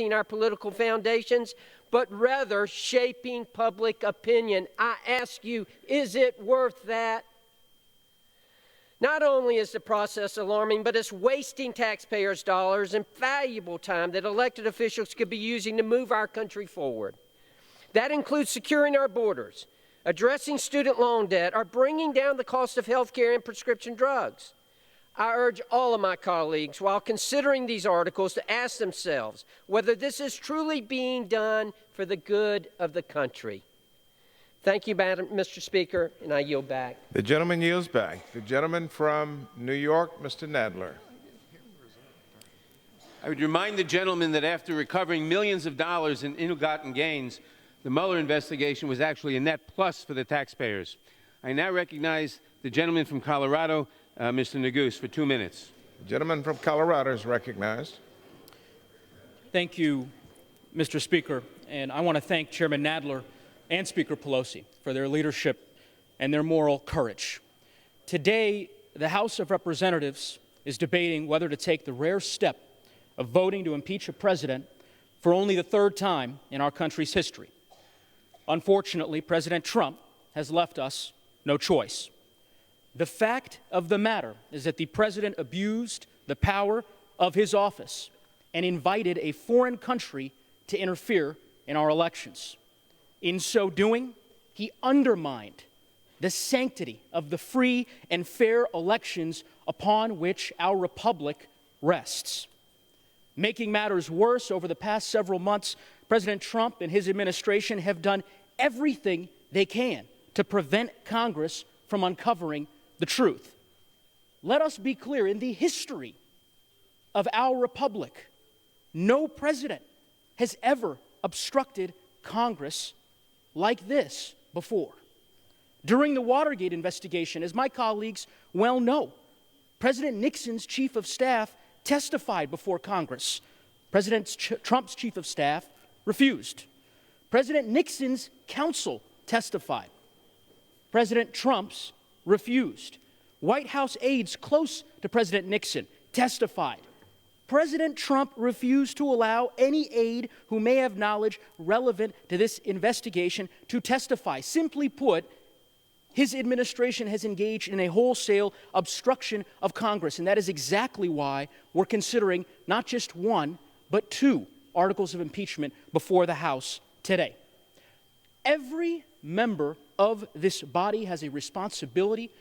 protecting our political foundations, but rather shaping public opinion. I ask you, is it worth that? Not only is the process alarming, but it's wasting taxpayers' dollars and valuable time that elected officials could be using to move our country forward. That includes securing our borders, addressing student loan debt, or bringing down the cost of health care and prescription drugs. I urge all of my colleagues, while considering these articles, to ask themselves whether this is truly being done for the good of the country. Thank you, Mr. Speaker, and I yield back. The gentleman yields back. The gentleman from New York, Mr. Nadler. I would remind the gentleman that after recovering millions of dollars in ill-gotten gains, the Mueller investigation was actually a net plus for the taxpayers. I now recognize the gentleman from Colorado, Mr. Neguse, for 2 minutes. The gentleman from Colorado is recognized. Thank you, Mr. Speaker, and I want to thank Chairman Nadler and Speaker Pelosi for their leadership and their moral courage. Today, the House of Representatives is debating whether to take the rare step of voting to impeach a president for only the third time in our country's history. Unfortunately, President Trump has left us no choice. The fact of the matter is that the president abused the power of his office and invited a foreign country to interfere in our elections. In so doing, he undermined the sanctity of the free and fair elections upon which our republic rests. Making matters worse, over the past several months, President Trump and his administration have done everything they can to prevent Congress from uncovering the truth. Let us be clear, in the history of our republic, no president has ever obstructed Congress like this before. During the Watergate investigation, as my colleagues well know, President Nixon's chief of staff testified before Congress. President Trump's chief of staff refused. President Nixon's counsel testified. President Trump's refused. White House aides close to President Nixon testified. President Trump refused to allow any aide who may have knowledge relevant to this investigation to testify. Simply put, his administration has engaged in a wholesale obstruction of Congress, and that is exactly why we're considering not just one, but 2 articles of impeachment before the House today. Every member of this body has a responsibility